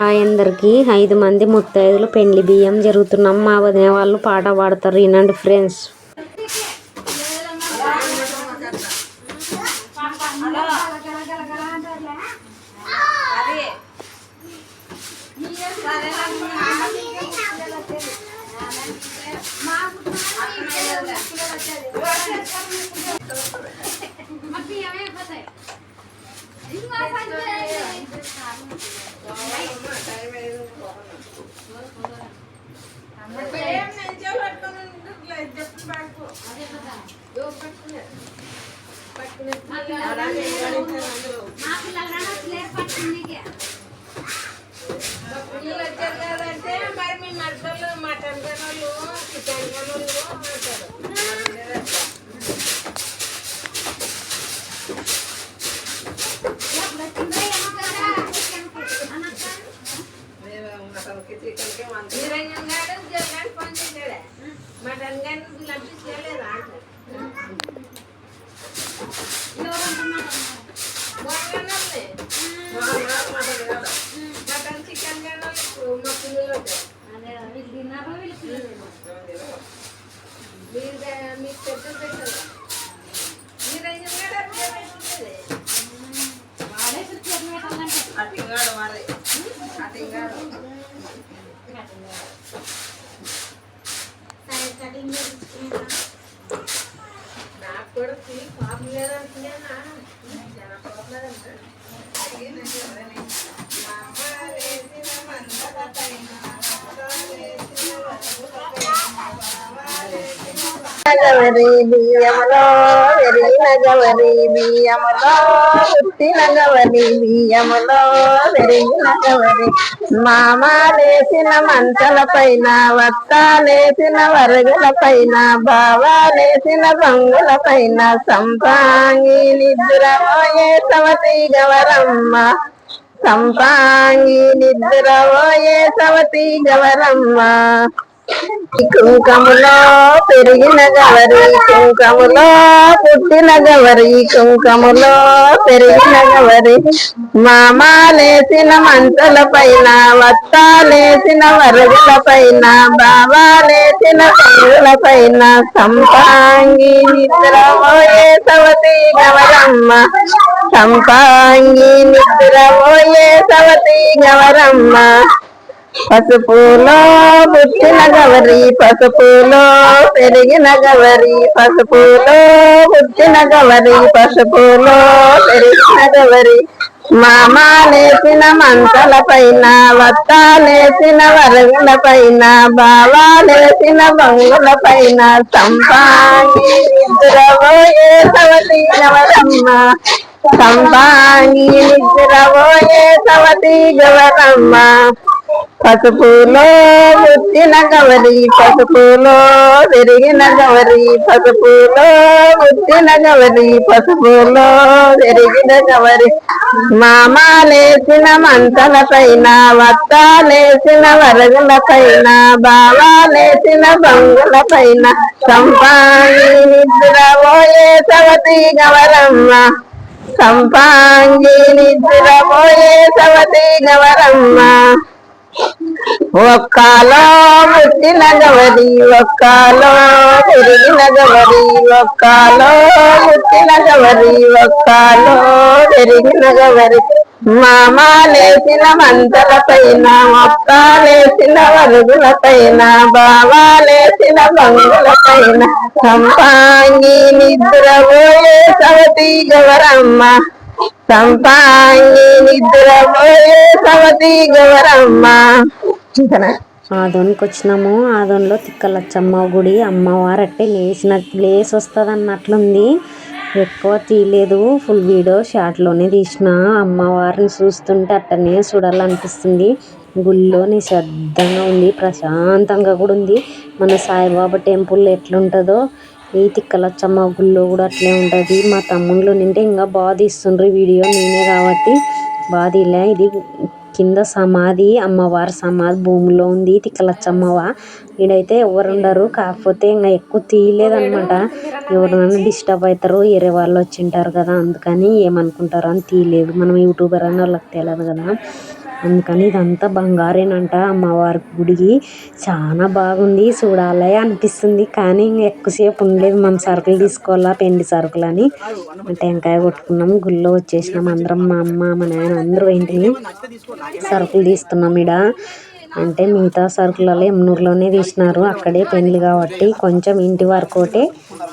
అందరికి 5 మంది ముత్తైదులు పెండ్లి బియ్యం జరుగుతున్నాం. మా వదిన వాళ్ళు పాట పాడతారు, వినండి ఫ్రెండ్స్. గవరి బియ్యములో వెరిగిన గవరి బియ్యములో పుట్టిన గవరి బియ్యములో వెరిగిన గవరి మామాలేసిన మంచల పైన వత్తాలేసిన వరగుల పైన బావాలేసిన బంగుల పైన సంపాంగి నిద్రపోయే సవతి గవరమ్మ సంపాంగి నిద్రపోయే సవతి గవరమ్మ కుంకములో పెరిగిన గవరి కుంకములో పుట్టిన గవరి కుంకములో పెరిగిన గవరి మామాలేసిన మంచల పైన వత్తాలేసిన వరగుల పైన బావాలేసిన బంగుల పైన సంపాంగి నిద్రపోయే సవతి గవరమ్మ సంపాంగి నిద్రపోయే సవతి గవరమ్మ పసుపులో పుట్టిన గవరి పసుపులో పెరిగిన గవరి పసుపులో పుట్టిన గవరి పసుపులో పెరిగిన గవరి మామాలేసిన మంచల పైన వత్తాలేసిన వరగుల పైన బావాలేసిన బంగుల పైన సంపాంగి నిద్రపోయే సవతి గవరమ్మ సంపాంగి నిద్రపోయే సవతి గవరమ్మ పసుపులో పుట్టిన గవరి పసుపులో పెరిగిన గవరి పసుపులో పుట్టిన గవరి పసుపులో పెరిగిన గవరి మామాలేసిన మంచల పైన వత్తాలేసిన వరగుల పైన బావాలేసిన బంగుల పైన సంపాంగి నిద్రపోయే సవతి గవరమ్మ సంపాంగి నిద్రపోయే సవతి గవరమ్మ ఒక్కలో పుట్టిన గవరి ఒక్కలో పెరిగిన గవరి ఒక్కలో పుట్టిన గవరి ఒక్కలో పెరిగిన గవరి మామాలేసిన మంచల పైన ఒక్కలేసిన వరుగుల పైన బావాలేసిన బంగుల పైన సంపాంగి నిద్రపోయే సవతి గవరమ్మ సంపాంగి నిద్రపోయే సవతి గవరమ్మ. ఆదోనికి వచ్చినాము. ఆదోన్లో తిక్కలచ్చమ్మ గుడి అమ్మవారు అట్టే లేసి వస్తుంది అన్నట్లుంది. ఎక్కువ తీయలేదు, ఫుల్ వీడియో షార్ట్లోనే తీసిన. అమ్మవారిని చూస్తుంటే అట్టనే చూడాలనిపిస్తుంది. గుళ్ళో నిశ్శబ్దంగా ఉంది, ప్రశాంతంగా కూడా ఉంది. మన సాయిబాబా టెంపుల్ ఎట్లుంటుందో ఈ తిక్కలచ్చమ్మ గుళ్ళో కూడా అట్లే ఉంటుంది. మా తమ్ముళ్ళు నింటే ఇంకా బాగా తీస్తుండ్రు వీడియో, నేనే కాబట్టి బాగా తీయలే. ఇది కింద సమాధి, అమ్మవారి సమాధి భూమిలో ఉంది తిక్కలచ్చమ్మవ. ఈడైతే ఎవరు ఉండరు, కాకపోతే ఇంకా ఎక్కువ తీయలేదనమాట. ఎవరైనా డిస్టర్బ్ అవుతారు, వేరే వాళ్ళు వచ్చింటారు కదా, అందుకని ఏమనుకుంటారు అని తీయలేదు. మనం యూట్యూబర్ అని వాళ్ళకి తెలియదు కదా. అందుకని ఇదంతా బంగారేనంట అమ్మవారి గుడికి. చాలా బాగుంది, చూడాలి అనిపిస్తుంది. కానీ ఎక్కువసేపు ఉండలేదు, మనం సరుకులు తీసుకోవాలా, పెండి సరుకులు అని టెంకాయ కొట్టుకున్నాం, గుళ్ళో వచ్చేసినాం అందరం. మా అమ్మ మా నాయన అందరూ ఏంటిని సరుకులు తీస్తున్నాం. ఇక్కడ అంటే మిగతా సరుకులలో ఎమ్నూరులోనే తీసినారు, అక్కడే పెళ్ళి కాబట్టి కొంచెం ఇంటి వరకోటే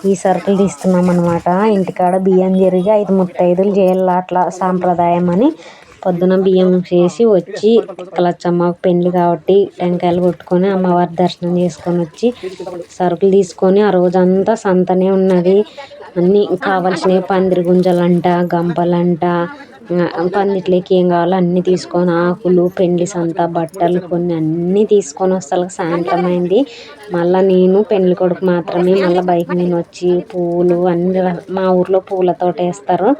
ఈ సరుకులు తీస్తున్నాం అనమాట. ఇంటికాడ బియ్యం జరిగి 5 ముత్తైదులు చేయాల, అట్లా సాంప్రదాయం అని పొద్దున బియ్యం చేసి వచ్చి తిక్కలచ్చమ్మకు పెళ్ళి కాబట్టి టెంకాయలు కొట్టుకొని అమ్మవారి దర్శనం చేసుకొని వచ్చి సరుకులు తీసుకొని ఆ రోజంతా సంతనే ఉన్నది. అన్నీ కావాల్సినవి పందిరి గుంజలంట, గంపలంట, పందిట్లోకి ఏం కావాలో అన్నీ తీసుకొని ఆకులు, పెండ్లి సంత, బట్టలు కొన్ని అన్నీ తీసుకొని వస్తాను. సాయంత్రం అయింది. మళ్ళీ నేను పెళ్లి కొడుకు మాత్రమే మళ్ళీ బైక్ మీద వచ్చి పువ్వులు అన్ని మా ఊర్లో పూల తోట వేస్తారు,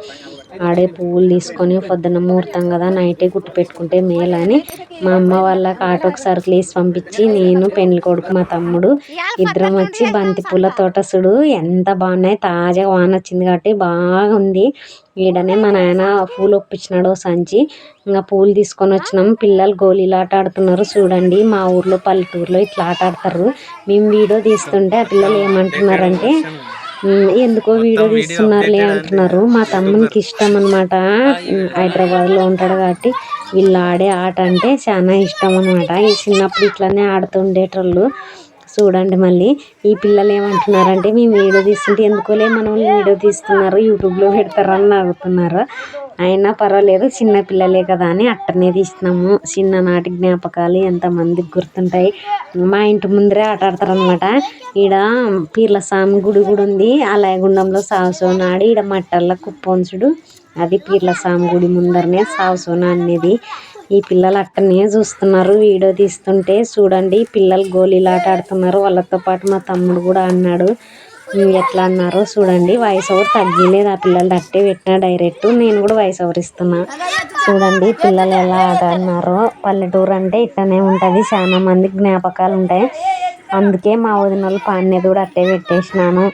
ఆడే పువ్వులు తీసుకొని పొద్దున్న ముహూర్తం కదా నైటే గుట్టు పెట్టుకుంటే మేలని మా అమ్మ వాళ్ళకి ఆటోకి సరుకులు వేసి పంపించి నేను పెళ్లి కొడుకు మా తమ్ముడు ఇద్దరం వచ్చి బంతి పూల తోట చూడు ఎంత బాగున్నాయి. తాజాగా వాన వచ్చింది కాబట్టి బాగుంది. ఈడనే మా నాయన పూలు ఒప్పించినాడు సంచి, ఇంకా పూలు తీసుకొని వచ్చినాం. పిల్లలు గోళీలు ఆట ఆడుతున్నారు చూడండి. మా ఊర్లో పల్లెటూరులో ఇట్లా ఆట ఆడతారు. మేము వీడియో తీస్తుంటే ఆ పిల్లలు ఏమంటున్నారంటే ఎందుకో వీడియో తీస్తున్నారులే అంటున్నారు. మా తమ్మునికి ఇష్టం అనమాట, హైదరాబాద్లో ఉంటాడు కాబట్టి వీళ్ళు ఆడే ఆట అంటే చాలా ఇష్టం అనమాట. ఈ చిన్నప్పుడు ఇట్లనే ఆడుతుండేటోళ్ళు చూడండి. మళ్ళీ ఈ పిల్లలు ఏమంటున్నారంటే మేము వీడియో తీస్తుంటే ఎందుకోలే మనం వీడియో తీస్తున్నారు, యూట్యూబ్లో పెడతారని నవ్వుతున్నారు. అయినా పర్వాలేదు, చిన్న పిల్లలే కదా అని అట్టనే తీస్తున్నాము. చిన్ననాటి జ్ఞాపకాలు ఎంతమందికి గుర్తుంటాయి. మా ఇంటి ముందరే ఆట ఆడతారనమాట. ఈడ పీర్ల స్వామి గుడి కూడా ఉంది. అలయగుండంలో సావసోన ఆడి ఈడ మట్టల్లో కుప్పొంచుడు, అది పీర్ల స్వామి గుడి ముందరనే సావసోన అనేది. ఈ పిల్లలు అట్టనే చూస్తున్నారు వీడియో తీస్తుంటే. చూడండి పిల్లలు గోళీలు ఆట ఆడుతున్నారు, వాళ్ళతో పాటు మా తమ్ముడు కూడా అన్నాడు. ఎట్లా అన్నారో చూడండి. వాయిస్ ఓవర్ తగ్గలేదు, ఆ పిల్లలు అట్టే పెట్టినా డైరెక్ట్. నేను కూడా వాయిస్ ఓవర్ ఇస్తున్నా చూడండి పిల్లలు ఎలా ఆట అన్నారో. పల్లెటూరు అంటే ఇట్లనే ఉంటుంది, చాలా మంది జ్ఞాపకాలు ఉంటాయి. అందుకే మా వదిన వాళ్ళు పాడినది కూడా అట్టే పెట్టేసినాను.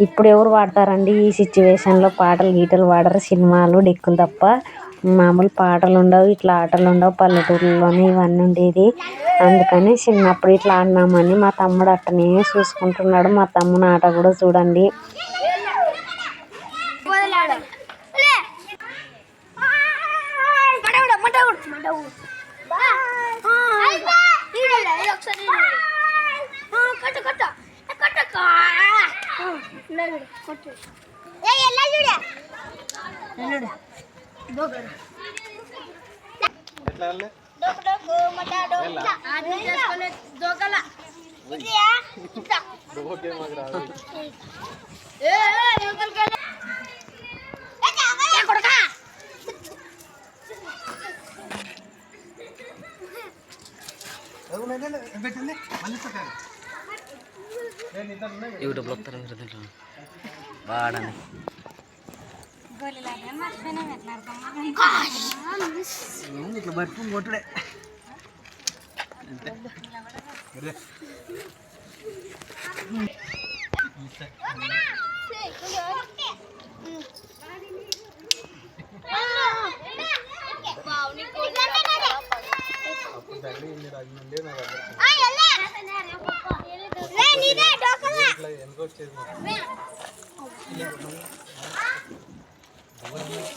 ఇప్పుడు ఎవరు పాడతారండి ఈ సిచ్యువేషన్లో, పాటలు గీటలు పాడరు, సినిమాలు డెక్కులు తప్ప మామూలు పాటలు ఉండవు, ఇట్లా ఆటలు ఉండవు. పల్లెటూరులోనే ఇవన్నీ ఉండేది. అందుకని చిన్నప్పుడు ఇట్లా ఆడినామని మా తమ్ముడు అట్టనే చూసుకుంటున్నాడు. మా తమ్ముని ఆట కూడా చూడండి. యూట్యూబ్లో బాడని ఇట్లా పట్టుకుని కొట్టుడే.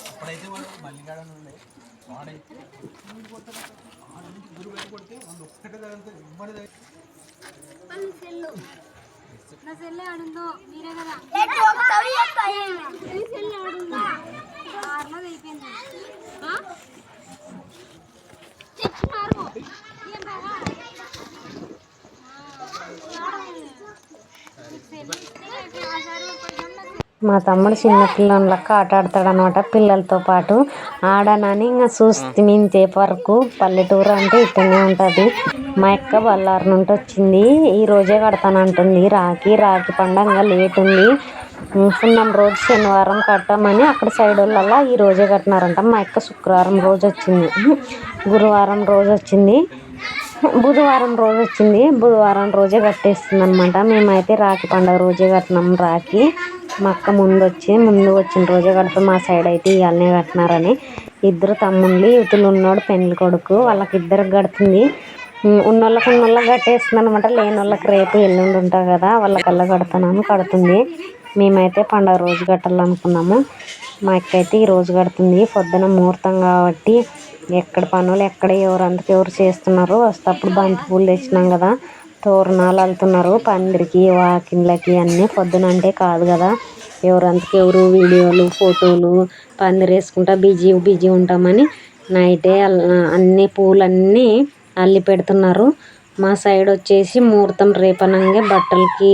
అప్పుడైతే వాడు మల్లిగాడ ఉండే వాడైతే గురు బయట కొడితే వాళ్ళు ఒక్కటే తగిలితే ఇవ్వడి నా సెల్లే ఆడిందో మీరే కదా సెల్లే ఆడుందా కార్లో అయిపోయింది. మా తమ్ముడు చిన్నపిల్లలకి ఆట ఆడతాడు అనమాట పిల్లలతో పాటు. ఆడనని ఇంకా చూస్తే ఇంతసేపు వరకు. పల్లెటూరు అంటే ఇట్టనే ఉంటుంది. మా అక్క బళ్ళారి నుండి వచ్చింది, ఈ రోజే కడతానంటుంది. రాఖీ పండగ లేట్ ఉంది. పున్నం రోజు శనివారం కట్టమని అక్కడ సైడ్ వాళ్ళ ఈ రోజే కట్టినారంట. మా అక్క శుక్రవారం రోజు వచ్చింది, గురువారం రోజు వచ్చింది, బుధవారం రోజు వచ్చింది. బుధవారం రోజే కట్టేస్తుంది అనమాట. మేమైతే రాఖీ పండుగ రోజే కట్టినాం రాఖీ. మా అక్క ముందు వచ్చిన రోజే కడతాం. మా సైడ్ అయితే ఇవాళనే కట్టినారని. ఇద్దరు తమ్ముళ్ళు యువతలు ఉన్నోడు పెళ్లి కొడుకు వాళ్ళకి ఇద్దరికి కడుతుంది. ఉన్నోళ్ళకి కట్టేస్తుంది అనమాట. లేని వాళ్ళకి రేపు ఎల్లుండి ఉంటుంది కదా వాళ్ళకల్లా కడుతుంది. మేమైతే పండుగ రోజు కట్టాలనుకున్నాము. మా అక్క అయితే ఈ రోజు కడుతుంది. పొద్దున ముహూర్తం కాబట్టి ఎక్కడ పనులు ఎక్కడ ఎవరు చేస్తున్నారు. వస్తేప్పుడు బంతి పూలు తెచ్చినాం కదా, తోరణాలు అల్లుతున్నారు పందిరికి వాకిళ్ళకి అన్నీ. పొద్దున అంటే కాదు కదా, ఎవరు వీడియోలు ఫోటోలు పందిరి వేసుకుంటా బిజీ ఉంటామని నైటే అన్ని పూలన్నీ అల్లి పెడుతున్నారు. మా సైడ్ వచ్చేసి ముహూర్తం రేపనంగా బట్టలకి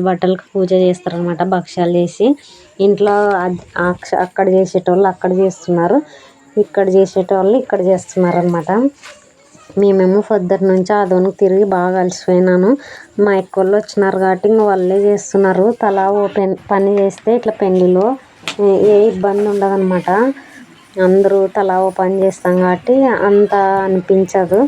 బట్టలకి పూజ చేస్తారనమాట. భక్ష్యాలు చేసి ఇంట్లో అక్కడ చేసేటోళ్ళు అక్కడ చేస్తున్నారు, ఇక్కడ చేసేటోళ్ళు ఇక్కడ చేస్తున్నారు అనమాట. మేమేమో పొద్దున్న నుంచి ఆదోనికి తిరిగి బాగా అలసిపోయినాను. మా ఎక్కోళ్ళు వచ్చినారు కాబట్టి ఇంక వాళ్ళే చేస్తున్నారు. తలా ఓ పని చేస్తే ఇట్లా పెళ్ళిలో ఏ ఇబ్బంది ఉండదన్నమాట. అందరూ తలా ఓ పని చేస్తాం కాబట్టి అంత అనిపించదు.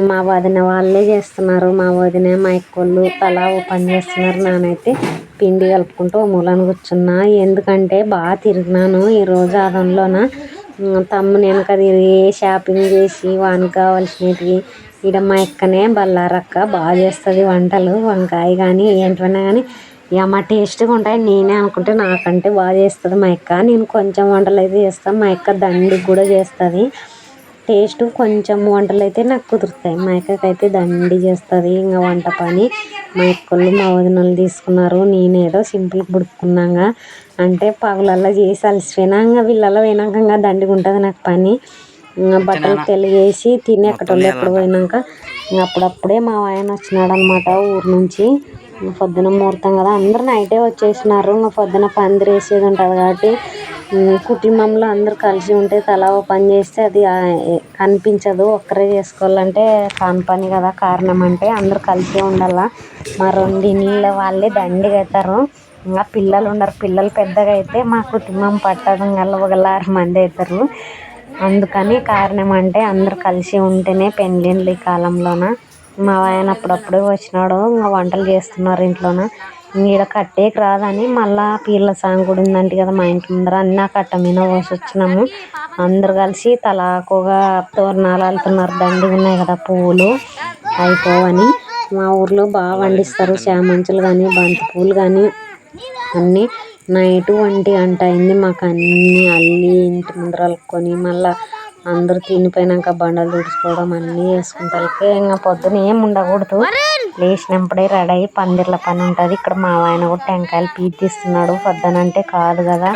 మా వదిన వాళ్ళే చేస్తున్నారు. మా వదిన మా ఎక్కోళ్ళు తలా ఓ పని చేస్తున్నారు. నానైతే పిండి కలుపుకుంటూ ఓ మూలను కూర్చున్నా. ఎందుకంటే బాగా తిరిగినాను ఈరోజు ఆదంలోన. తమ్ముని వెనక తిరిగి షాపింగ్ చేసి వానికి కావాల్సినవి. ఈడ మా ఎక్కనే బల్లారక్క బాగా చేస్తుంది వంటలు. వంకాయ కానీ ఏంటన్నా కానీ ఇక మా టేస్ట్గా ఉంటాయి. నేనే అనుకుంటే నాకంటే బాగా చేస్తుంది మా ఎక్క. నేను కొంచెం వంటలు అయితే చేస్తాను, మా ఎక్క దండికి కూడా చేస్తుంది. టేస్ట్ కొంచెం వంటలు అయితే నాకు కుదురుతాయి. మా అక్కకైతే దండి చేస్తుంది ఇంకా వంట పని. మా ఎక్కోళ్ళు మా వదినలు తీసుకున్నారు. నేనేదో సింపుల్ బుడుకున్నాగా అంటే పగులల్లో చేసి అలసిపోయినా. ఇంకా వీళ్ళల్లో పోయినాక ఇంకా దండిగా ఉంటుంది నాకు పని. బట్టలు తెలిగేసి తిని ఎక్కడోళ్ళు ఎప్పుడు పోయినాక అప్పుడప్పుడే మా ఆయన వచ్చినాడు అనమాట ఊరు నుంచి. పొద్దున ముహూర్తం కదా అందరూ నైటే వచ్చేసినారు. ఇంకా పొద్దున పందిరి వేసేది ఉంటుంది కాబట్టి కుటుంబంలో అందరూ కలిసి ఉంటే తలా ఓ పని చేస్తే అది కనిపించదు. ఒక్కరే చేసుకోవాలంటే కాని పని కదా. కారణం అంటే అందరూ కలిసే ఉండాల. మా రెండింళ్ళ వాళ్ళే దండిగా అవుతారు. ఇంకా పిల్లలు ఉండరు. పిల్లలు పెద్దగా అయితే మా కుటుంబం పట్టదు. ఇంకా ఒక 6 మంది అవుతారు. అందుకని కారణం అంటే అందరూ కలిసి ఉంటేనే పెళ్ళిళ్ళు ఈ కాలంలోన. మా ఆయన అప్పుడప్పుడే వచ్చినాడు. ఇంకా వంటలు చేస్తున్నారు ఇంట్లోన. ఈడ కట్టేకి రాదని మళ్ళీ పీర్ల సాంగ్ కూడా ఉందంటే కదా మా ఇంటి ముందర అన్నీ కట్ట మీద పోసి వచ్చినాము. అందరు కలిసి తలాకోగా తోరణాలు అల్లుతున్నారు. దండిగా ఉన్నాయి కదా పువ్వులు అయిపోవని. మా ఊర్లో బాగా పండిస్తారు చామంతులు కానీ బంతి పూలు కానీ అన్నీ. నైట్ 1 గంట అయింది మాకు అన్నీ అల్లి ఇంటి ముందర అలుక్కొని మళ్ళీ అందరూ తినిపోయినాక బండలు తుడుచుకోవడం అన్నీ చేసుకుంటారు. ఇంకా పొద్దున ఏమి ఉండకూడదు. లేచినప్పుడే రెడీ అయ్యి పందిర్ల పని ఉంటుంది. ఇక్కడ మా ఆయన కూడా టెంకాయలు పీతిస్తున్నాడు. పొద్దునంటే కాదు కదా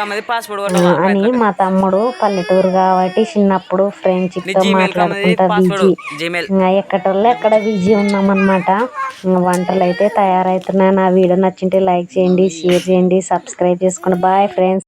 అని. మా తమ్ముడు పల్లెటూరు కాబట్టి చిన్నప్పుడు ఫ్రెండ్షిప్తో మాట్లాడుకుంటా బిజీ. ఇంకా ఎక్కటోళ్ళు ఎక్కడ బిజీ ఉన్నామన్నమాట. ఇంకా వంటలు అయితే తయారవుతున్నాయి. నా వీడియో నచ్చింటే లైక్ చేయండి, షేర్ చేయండి, సబ్స్క్రైబ్ చేసుకోండి. Bye friends.